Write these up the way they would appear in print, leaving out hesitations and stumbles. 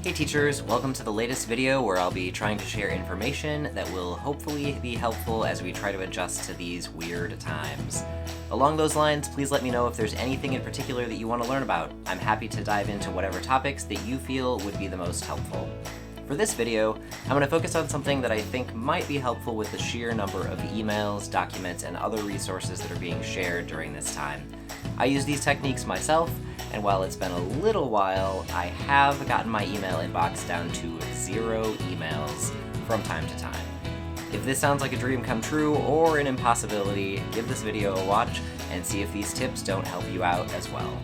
Hey teachers, welcome to the latest video where I'll be trying to share information that will hopefully be helpful as we try to adjust to these weird times. Along those lines, please let me know if there's anything in particular that you want to learn about. I'm happy to dive into whatever topics that you feel would be the most helpful. For this video, I'm going to focus on something that I think might be helpful with the sheer number of emails, documents, and other resources that are being shared during this time. I use these techniques myself, and while it's been a little while, I have gotten my email inbox down to 0 emails from time to time. If this sounds like a dream come true or an impossibility, give this video a watch and see if these tips don't help you out as well.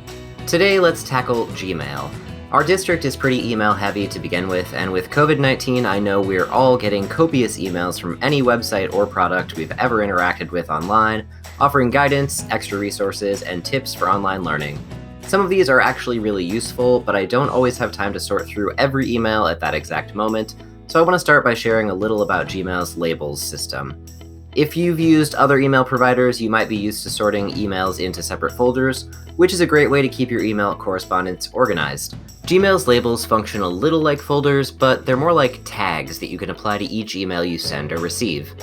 Today, let's tackle Gmail. Our district is pretty email heavy to begin with, and with COVID-19, I know we're all getting copious emails from any website or product we've ever interacted with online, offering guidance, extra resources, and tips for online learning. Some of these are actually really useful, but I don't always have time to sort through every email at that exact moment, so I want to start by sharing a little about Gmail's labels system. If you've used other email providers, you might be used to sorting emails into separate folders, which is a great way to keep your email correspondence organized. Gmail's labels function a little like folders, but they're more like tags that you can apply to each email you send or receive.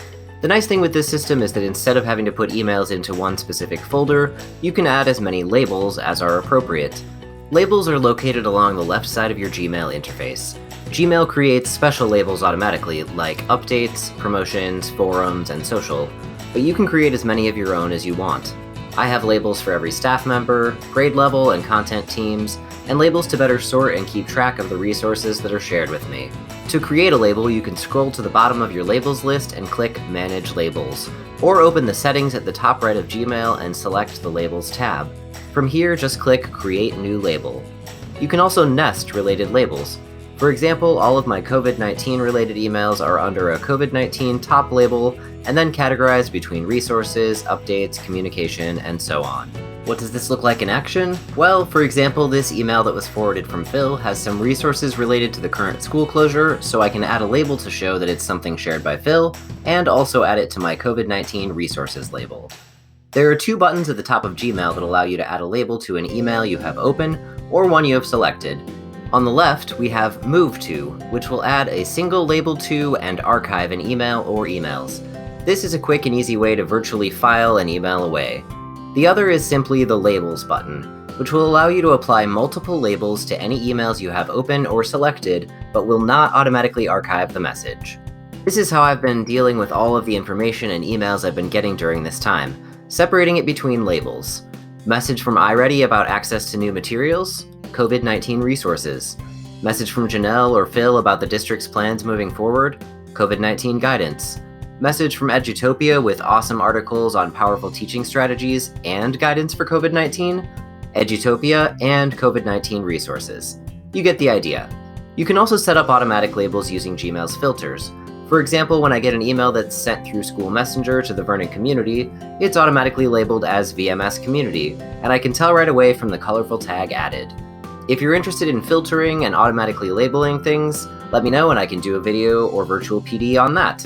The nice thing with this system is that instead of having to put emails into one specific folder, you can add as many labels as are appropriate. Labels are located along the left side of your Gmail interface. Gmail creates special labels automatically, like updates, promotions, forums, and social, but you can create as many of your own as you want. I have labels for every staff member, grade level, and content teams, and labels to better sort and keep track of the resources that are shared with me. To create a label, you can scroll to the bottom of your labels list and click Manage Labels, or open the settings at the top right of Gmail and select the Labels tab. From here, just click Create New Label. You can also nest related labels. For example, all of my COVID-19 related emails are under a COVID-19 top label and then categorized between resources, updates, communication, and so on. What does this look like in action? Well, for example, this email that was forwarded from Phil has some resources related to the current school closure, so I can add a label to show that it's something shared by Phil, and also add it to my COVID-19 resources label. There are 2 buttons at the top of Gmail that allow you to add a label to an email you have open or one you have selected. On the left, we have Move To, which will add a single label to and archive an email or emails. This is a quick and easy way to virtually file an email away. The other is simply the Labels button, which will allow you to apply multiple labels to any emails you have open or selected, but will not automatically archive the message. This is how I've been dealing with all of the information and emails I've been getting during this time, separating it between labels. Message from iReady about access to new materials, COVID-19 resources. Message from Janelle or Phil about the district's plans moving forward, COVID-19 guidance. Message from Edutopia with awesome articles on powerful teaching strategies and guidance for COVID-19, Edutopia, and COVID-19 resources. You get the idea. You can also set up automatic labels using Gmail's filters. For example, when I get an email that's sent through School Messenger to the Vernon community, it's automatically labeled as VMS Community, and I can tell right away from the colorful tag added. If you're interested in filtering and automatically labeling things, let me know and I can do a video or virtual PD on that.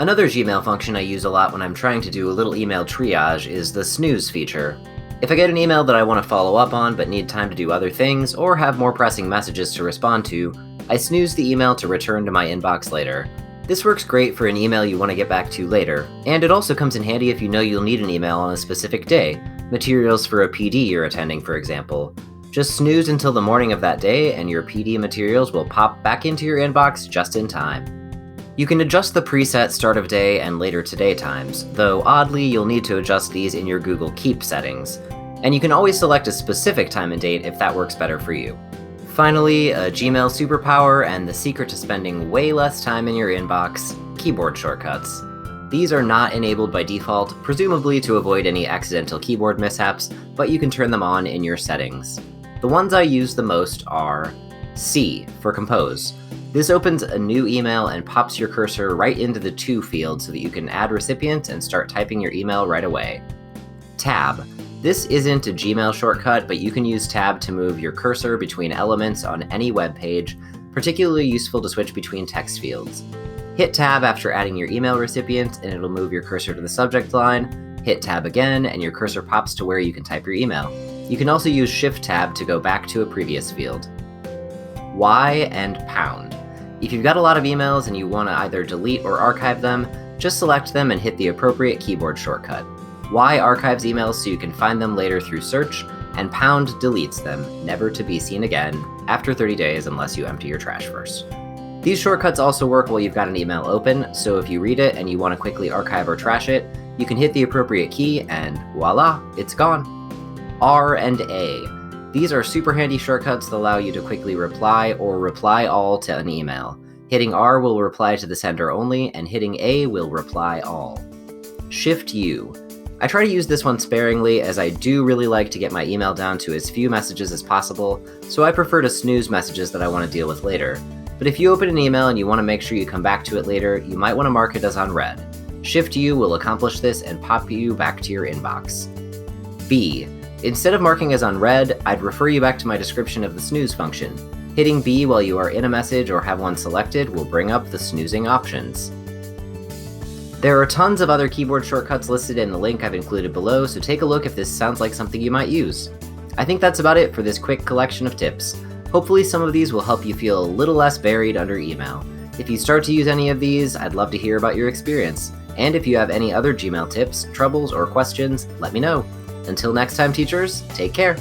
Another Gmail function I use a lot when I'm trying to do a little email triage is the snooze feature. If I get an email that I want to follow up on but need time to do other things or have more pressing messages to respond to, I snooze the email to return to my inbox later. This works great for an email you want to get back to later, and it also comes in handy if you know you'll need an email on a specific day, materials for a PD you're attending, for example. Just snooze until the morning of that day and your PD materials will pop back into your inbox just in time. You can adjust the preset start of day and later today times, though oddly you'll need to adjust these in your Google Keep settings. And you can always select a specific time and date if that works better for you. Finally, a Gmail superpower and the secret to spending way less time in your inbox, keyboard shortcuts. These are not enabled by default, presumably to avoid any accidental keyboard mishaps, but you can turn them on in your settings. The ones I use the most are C for Compose. This opens a new email and pops your cursor right into the To field so that you can add recipient and start typing your email right away. Tab. This isn't a Gmail shortcut, but you can use Tab to move your cursor between elements on any web page, particularly useful to switch between text fields. Hit Tab after adding your email recipient and it'll move your cursor to the subject line. Hit Tab again and your cursor pops to where you can type your email. You can also use Shift Tab to go back to a previous field. Y, and pound. If you've got a lot of emails and you want to either delete or archive them, just select them and hit the appropriate keyboard shortcut. Y archives emails so you can find them later through search, and pound deletes them, never to be seen again, after 30 days unless you empty your trash first. These shortcuts also work while you've got an email open, so if you read it and you want to quickly archive or trash it, you can hit the appropriate key and voila, it's gone. R and A. These are super handy shortcuts that allow you to quickly reply or reply all to an email. Hitting R will reply to the sender only, and hitting A will reply all. Shift U. I try to use this one sparingly as I do really like to get my email down to as few messages as possible, so I prefer to snooze messages that I want to deal with later. But if you open an email and you want to make sure you come back to it later, you might want to mark it as unread. Shift U will accomplish this and pop you back to your inbox. B. Instead of marking as unread, I'd refer you back to my description of the snooze function. Hitting B while you are in a message or have one selected will bring up the snoozing options. There are tons of other keyboard shortcuts listed in the link I've included below, so take a look if this sounds like something you might use. I think that's about it for this quick collection of tips. Hopefully some of these will help you feel a little less buried under email. If you start to use any of these, I'd love to hear about your experience. And if you have any other Gmail tips, troubles, or questions, let me know. Until next time, teachers, take care.